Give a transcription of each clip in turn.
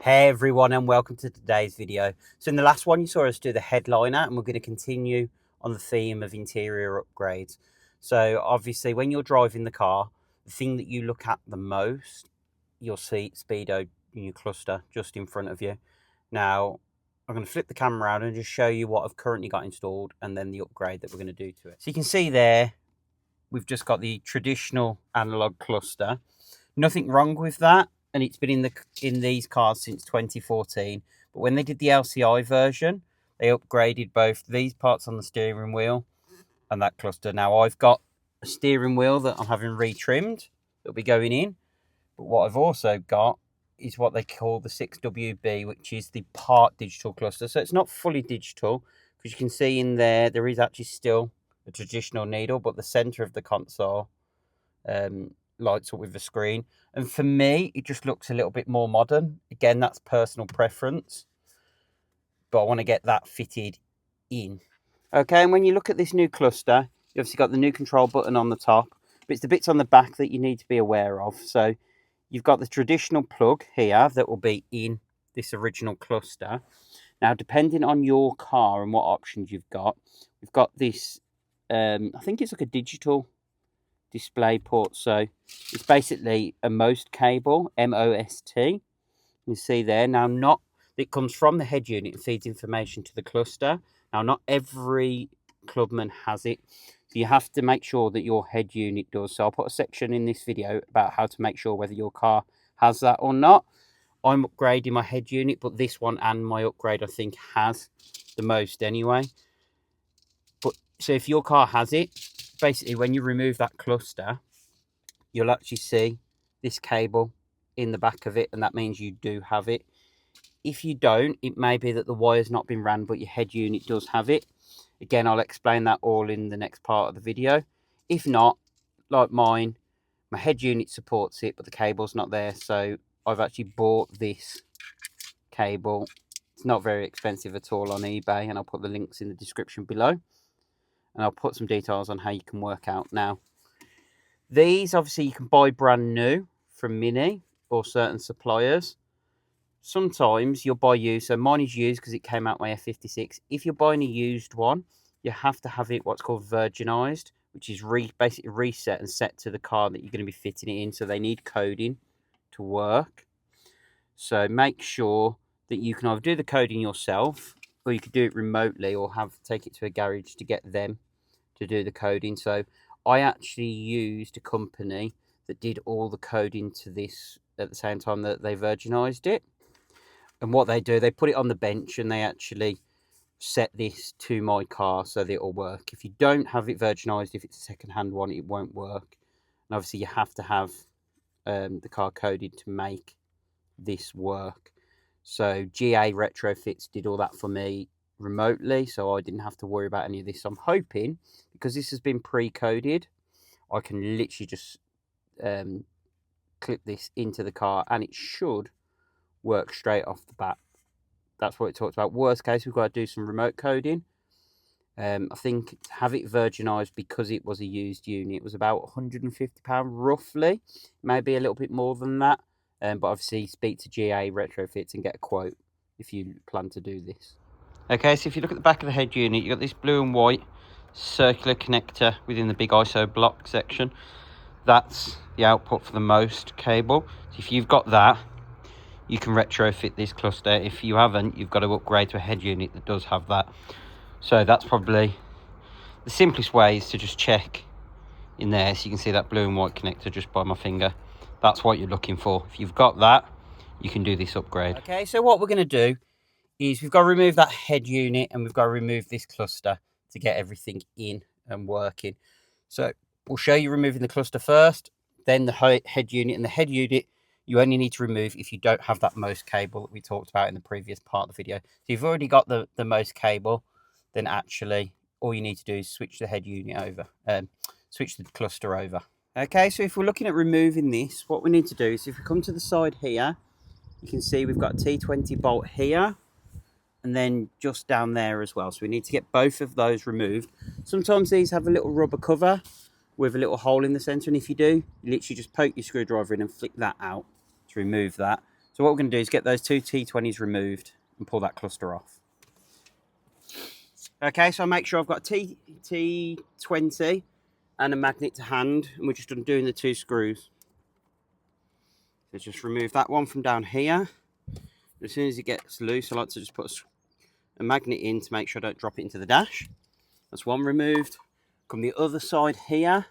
Hey everyone, and welcome to today's video. So in the last one you saw us do the headliner, and we're going to continue on the theme of interior upgrades. So obviously when you're driving the car, the thing that you look at the most, you'll see speedo in your cluster just in front of you. Now I'm going to flip the camera around and just show you what I've currently got installed and then the upgrade that we're going to do to it. So you can see there we've just got the traditional analog cluster. Nothing wrong with that. And it's been in these cars since 2014. But when they did the LCI version, they upgraded both these parts on the steering wheel and that cluster. Now I've got a steering wheel that I'm having retrimmed that'll be going in. But what I've also got is what they call the 6WB, which is the part digital cluster. So it's not fully digital, because you can see in there is actually still a traditional needle, but the center of the console lights up with the screen. And for me, it just looks a little bit more modern. Again, that's personal preference, but I want to get that fitted in. Okay, and when you look at this new cluster, you obviously got the new control button on the top, but it's the bits on the back that you need to be aware of. So you've got the traditional plug here that will be in this original cluster. Now, depending on your car and what options you've got, we've got this, I think it's like a digital display port. So it's basically a MOST cable, M-O-S-T. You see there. Now, it comes from the head unit and feeds information to the cluster. Now, not every Clubman has it, so you have to make sure that your head unit does. So I'll put a section in this video about how to make sure whether your car has that or not. I'm upgrading my head unit, but this one and my upgrade I think has the MOST anyway. But so if your car has it, basically when you remove that cluster, you'll actually see this cable in the back of it, and that means you do have it. If you don't, it may be that the wire's not been ran, but your head unit does have it. Again, I'll explain that all in the next part of the video. If not, like mine, my head unit supports it, but the cable's not there, so I've actually bought this cable. It's not very expensive at all on eBay, and I'll put the links in the description below. And I'll put some details on how you can work out. Now, these obviously you can buy brand new from Mini or certain suppliers. Sometimes you'll buy used. So mine is used because it came out my F56. If you're buying a used one, you have to have it what's called virginized, which is basically reset and set to the car that you're going to be fitting it in. So they need coding to work. So make sure that you can either do the coding yourself, or you could do it remotely, or take it to a garage to get them to do the coding. So I actually used a company that did all the coding to this at the same time that they virginized it. And what they do, they put it on the bench and they actually set this to my car so that it'll work. If you don't have it virginized, if it's a second-hand one, it won't work. And obviously you have to have the car coded to make this work. So GA Retrofits did all that for me remotely, so I didn't have to worry about any of this. So I'm hoping, because this has been pre-coded, I can literally just clip this into the car and it should work straight off the bat. That's what it talks about. Worst case, we've got to do some remote coding. I think to have it virginized, because it was a used unit, it was about £150 roughly, maybe a little bit more than that. But obviously speak to GA Retrofits and get a quote if you plan to do this. Okay, so if you look at the back of the head unit, you've got this blue and white circular connector within the big ISO block section. That's the output for the MOST cable. So if you've got that, you can retrofit this cluster. If you haven't, you've got to upgrade to a head unit that does have that. So that's probably the simplest way, is to just check in there. So you can see that blue and white connector just by my finger. That's what you're looking for. If you've got that, you can do this upgrade. Okay, so what we're going to do is we've got to remove that head unit and we've got to remove this cluster to get everything in and working. So we'll show you removing the cluster first, then the head unit. And the head unit you only need to remove if you don't have that MOST cable that we talked about in the previous part of the video. So if you've already got the MOST cable, then actually all you need to do is switch the head unit over, switch the cluster over. Okay, so if we're looking at removing this, what we need to do is, if we come to the side here, you can see we've got a T20 bolt here, and then just down there as well. So we need to get both of those removed. Sometimes these have a little rubber cover with a little hole in the center, and if you do, you literally just poke your screwdriver in and flick that out to remove that. So what we're going to do is get those two T20s removed and pull that cluster off. Okay, so I make sure I've got T20 and a magnet to hand, and we're just undoing the two screws. So just remove that one from down here. As soon as it gets loose, I like to just put a magnet in to make sure I don't drop it into the dash. That's one removed. Come the other side here,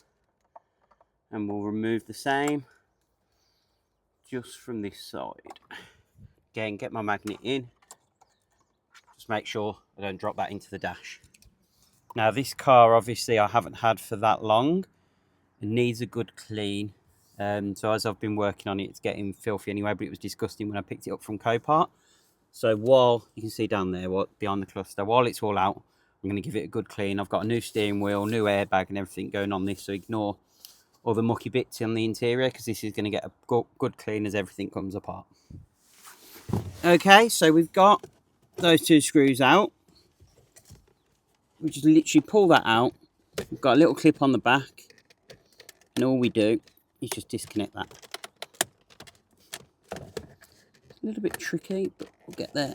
and we'll remove the same just from this side. Again, get my magnet in. Just make sure I don't drop that into the dash. Now this car, obviously, I haven't had for that long. It needs a good clean. So as I've been working on it, it's getting filthy anyway, but it was disgusting when I picked it up from Copart. So while, you can see down there, behind the cluster, while it's all out, I'm going to give it a good clean. I've got a new steering wheel, new airbag and everything going on this, so ignore all the mucky bits on the interior, because this is going to get a good clean as everything comes apart. Okay, so we've got those two screws out. We just literally pull that out. We've got a little clip on the back, and all we do is just disconnect that. It's a little bit tricky, but we'll get there.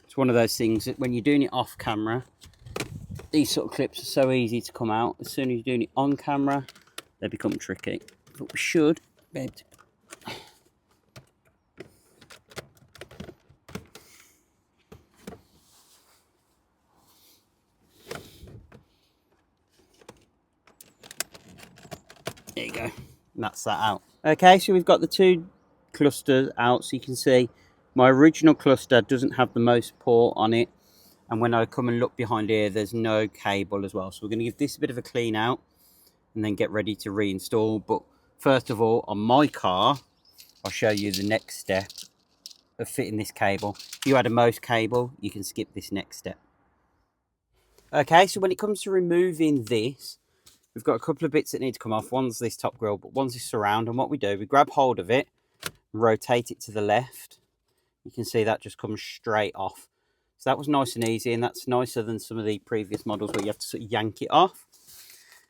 It's one of those things that when you're doing it off camera, these sort of clips are so easy to come out. As soon as you're doing it on camera, they become tricky. But we should be able to. There you go. And that's that out. Okay, so we've got the two clusters out, so you can see my original cluster doesn't have the most port on it, and when I come and look behind here, there's no cable as well. So we're going to give this a bit of a clean out and then get ready to reinstall. But first of all, on my car, I'll show you the next step of fitting this cable. If you had a Most cable, you can skip this next step. Okay, so when it comes to removing this, we've got a couple of bits that need to come off. One's this top grill, but one's this surround. And what we do, we grab hold of it, rotate it to the left. You can see that just comes straight off. So that was nice and easy, and that's nicer than some of the previous models where you have to sort of yank it off.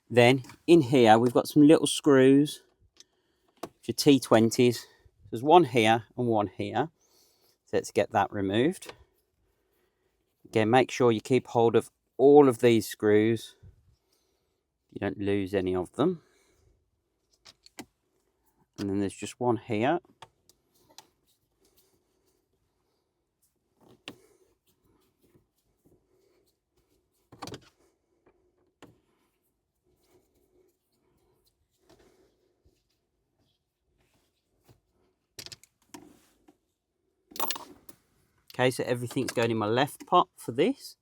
Then in here, we've got some little screws, which are T20s. There's one here and one here. So let's get that removed. Again, make sure you keep hold of all of these screws. You don't lose any of them. And then there's just one here. Okay, so everything's going in my left pot for this.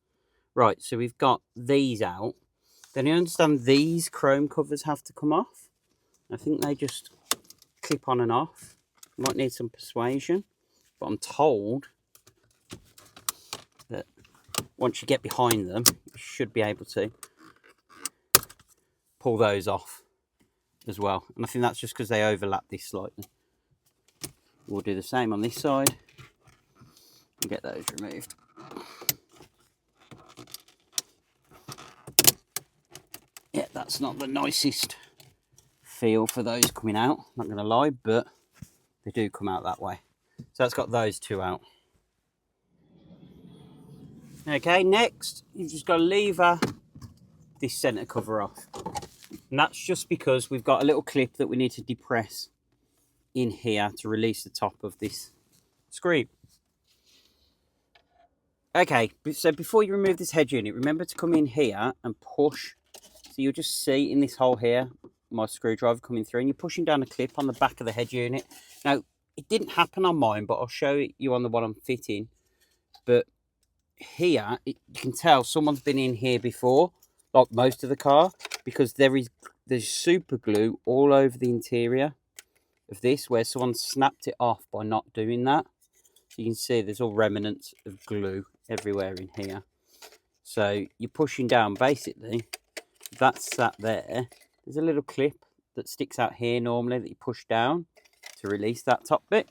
Right, so we've got these out. Then you understand these chrome covers have to come off. I think they just clip on and off. Might need some persuasion, but I'm told that once you get behind them, you should be able to pull those off as well. And I think that's just because they overlap this slightly. We'll do the same on this side and get those removed. Yeah, that's not the nicest feel for those coming out, not going to lie, but they do come out that way. So that's got those two out. Okay, next, you've just got to lever this centre cover off. And that's just because we've got a little clip that we need to depress in here to release the top of this screw. Okay, so before you remove this head unit, remember to come in here and push. So you'll just see in this hole here, my screwdriver coming through, and you're pushing down a clip on the back of the head unit. Now, it didn't happen on mine, but I'll show you on the one I'm fitting. But here, you can tell someone's been in here before, like most of the car, because there's super glue all over the interior of this, where someone snapped it off by not doing that. So you can see there's all remnants of glue everywhere in here. So you're pushing down, basically, that's sat there. There's a little clip that sticks out here normally that you push down to release that top bit.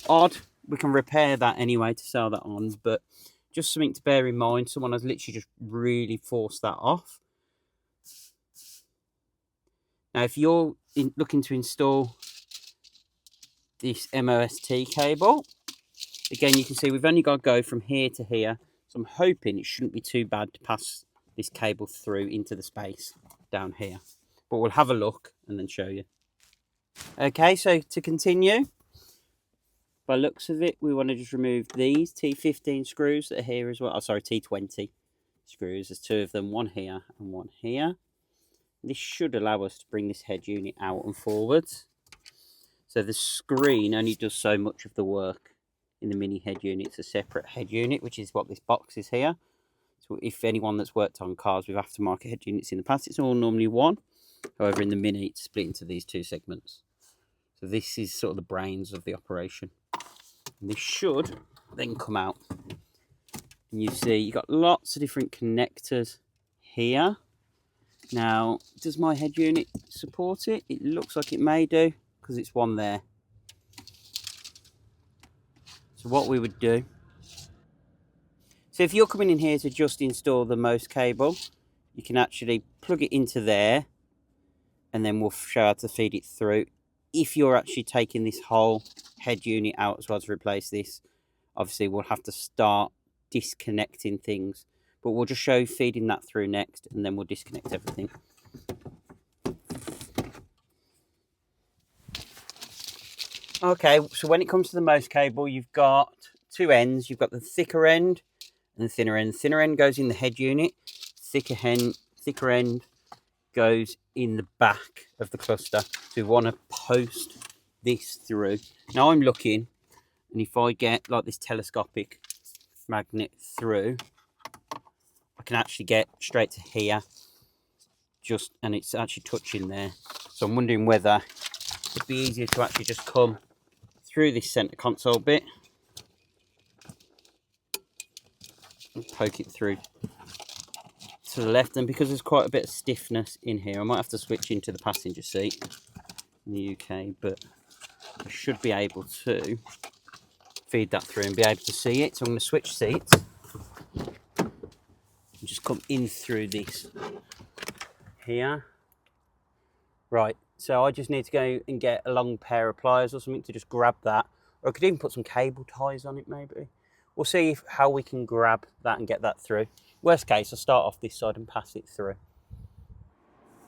Odd, we can repair that anyway to sell that on, but just something to bear in mind. Someone has literally just really forced that off. Now, if you're looking to install this MOST cable. Again, you can see we've only got to go from here to here, so I'm hoping it shouldn't be too bad to pass this cable through into the space down here, but we'll have a look and then show you. Okay, so to continue, by looks of it, we want to just remove these T15 screws that are here as well. Oh, sorry, T20 screws. There's two of them, one here and one here. This should allow us to bring this head unit out and forwards. So the screen only does so much of the work in the mini head unit. It's a separate head unit, which is what this box is here. So if anyone that's worked on cars with aftermarket head units in the past, it's all normally one. However, in the mini, it's split into these two segments. So this is sort of the brains of the operation. And this should then come out. And you see, you've got lots of different connectors here. Now, does my head unit support it? It looks like it may do, because it's one there. So what we would do, so if you're coming in here to just install the MOST cable, you can actually plug it into there, and then we'll show how to feed it through. If you're actually taking this whole head unit out as well to replace this, obviously we'll have to start disconnecting things, but we'll just show you feeding that through next, and then we'll disconnect everything. Okay, so when it comes to the MOST cable, you've got two ends. You've got the thicker end and the thinner end. The thinner end goes in the head unit. Thicker end goes in the back of the cluster. So we want to post this through. Now I'm looking, and if I get like this telescopic magnet through, I can actually get straight to here, and it's actually touching there. So I'm wondering whether it'd be easier to actually just come through this center console bit and poke it through to the left. And because there's quite a bit of stiffness in here, I might have to switch into the passenger seat in the UK, but I should be able to feed that through and be able to see it. So I'm going to switch seats and just come in through this here. Right, so I just need to go and get a long pair of pliers or something to just grab that, or I could even put some cable ties on it maybe. We'll see how we can grab that and get that through. Worst case, I'll start off this side and pass it through.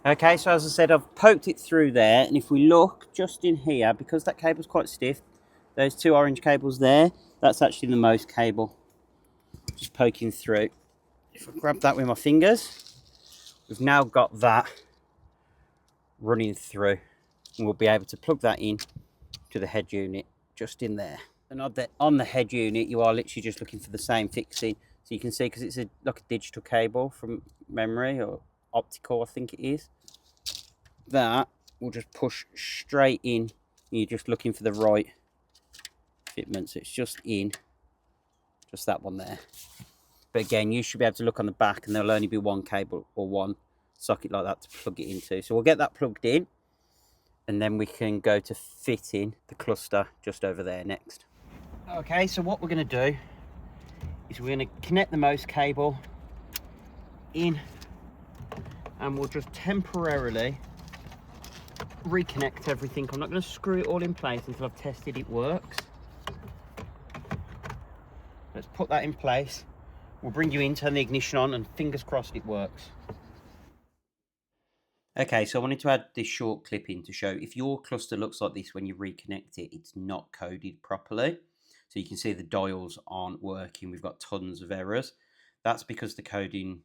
Okay, so as I said, I've poked it through there, and if we look just in here, because that cable's quite stiff, those two orange cables there, that's actually the MOST cable, just poking through. If I grab that with my fingers, we've now got that running through, and we'll be able to plug that in to the head unit just in there. And on the head unit, you are literally just looking for the same fixing. So you can see, because it's like a digital cable from memory, or optical I think it is, that will just push straight in, and you're just looking for the right fitment. So it's just that one there. But again, you should be able to look on the back, and there'll only be one cable or one socket like that to plug it into. So we'll get that plugged in, and then we can go to fitting the cluster just over there next. Okay, so what we're going to do is we're going to connect the MOST cable in, and we'll just temporarily reconnect everything. I'm not going to screw it all in place until I've tested it works. Let's put that in place. We'll bring you in, turn the ignition on, and fingers crossed it works. Okay, so I wanted to add this short clip in to show if your cluster looks like this when you reconnect it, it's not coded properly. So you can see the dials aren't working. We've got tons of errors. That's because the coding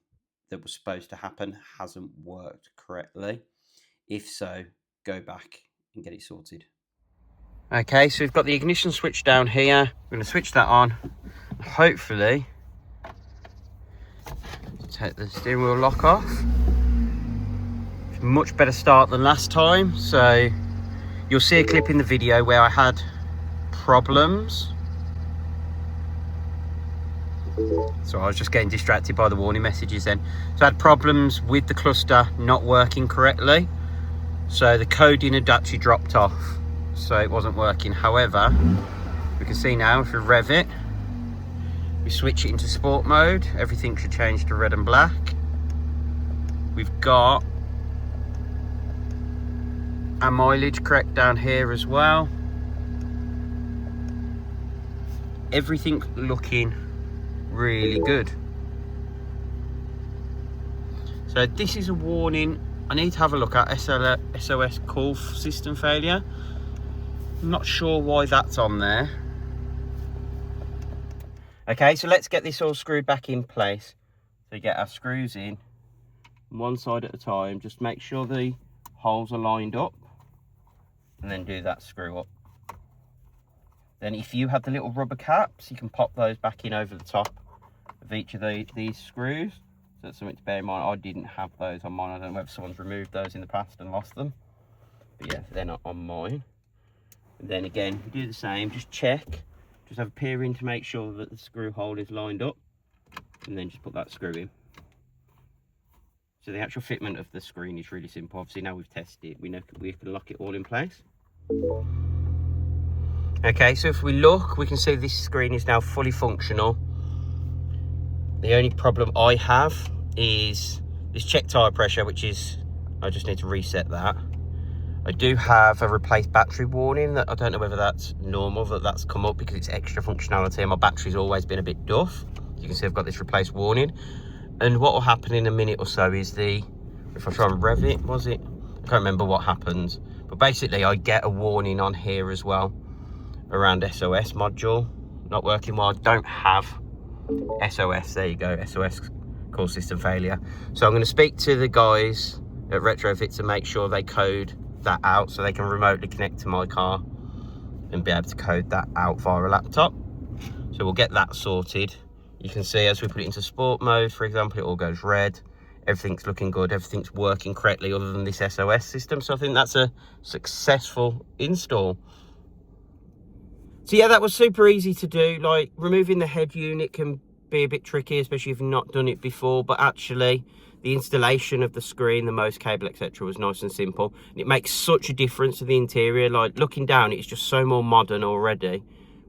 that was supposed to happen hasn't worked correctly. If so, go back and get it sorted. Okay, so we've got the ignition switch down here. We're going to switch that on. Hopefully, take the steering wheel lock off. Much better start than last time. So you'll see a clip in the video where I had problems. So I was just getting distracted by the warning messages then. So I had problems with the cluster not working correctly. So the coding had actually dropped off. So it wasn't working. However, we can see now if we rev it, we switch it into sport mode, everything should change to red and black. We've got our mileage correct down here as well. everything looking really good. So this is a warning I need to have a look at. SOS call system failure. I'm not sure why that's on there. Okay, so let's get this all screwed back in place. So you get our screws in one side at a time. Just make sure the holes are lined up and then do that screw up. Then if you have the little rubber caps, you can pop those back in over the top of each of these screws. So that's something to bear in mind. I didn't have those on mine. I don't know whether someone's removed those in the past and lost them. But yeah, they're not on mine. And then again, do the same, just check. Just have a peer in to make sure that the screw hole is lined up. And then just put that screw in. So the actual fitment of the screen is really simple. Obviously now we've tested it, we know we can lock it all in place. Okay, so if we look, we can see this screen is now fully functional. The only problem I have is this check tyre pressure, which is, I just need to reset that. I do have a replace battery warning that I don't know whether that's normal that's come up because it's extra functionality and my battery's always been a bit duff. You can see I've got this replace warning. And what will happen in a minute or so is if I try and rev it, I can't remember what happens. But basically I get a warning on here as well around SOS module not working well. I don't have SOS, there you go, SOS call system failure. So I'm going to speak to the guys at Retrofit to make sure they code that out so they can remotely connect to my car and be able to code that out via a laptop. So we'll get that sorted. You can see as we put it into sport mode, for example, it all goes red. Everything's looking good, everything's working correctly other than this SOS system. So I think that's a successful install. So yeah, that was super easy to do. Like, removing the head unit can be a bit tricky, especially if you've not done it before, but actually the installation of the screen, the mouse cable, etc. was nice and simple. And it makes such a difference to the interior. Like, looking down, it's just so more modern already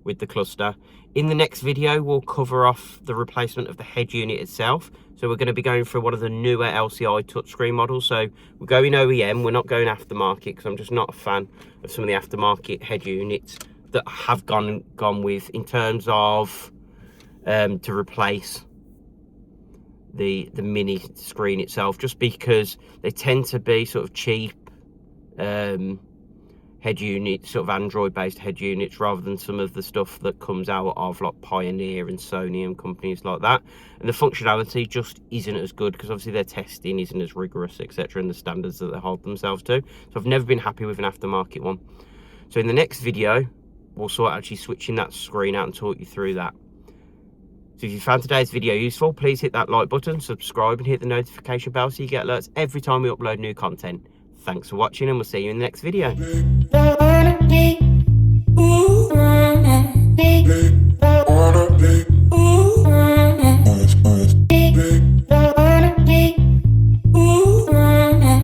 with the cluster. In the next video, we'll cover off the replacement of the head unit itself. So we're going to be going through one of the newer LCI touchscreen models. So we're going OEM, we're not going aftermarket, because I'm just not a fan of some of the aftermarket head units that have gone with in terms of to replace the mini screen itself, just because they tend to be sort of cheap head units, sort of Android based head units, rather than some of the stuff that comes out of like Pioneer and Sony and companies like that. And the functionality just isn't as good because obviously their testing isn't as rigorous, etc., and the standards that they hold themselves to. So I've never been happy with an aftermarket one. So in the next video, we'll sort of actually switching that screen out and talk you through that. So if you found today's video useful, please hit that like button, subscribe and hit the notification bell so you get alerts every time we upload new content. Thanks for watching and we'll see you in the next video.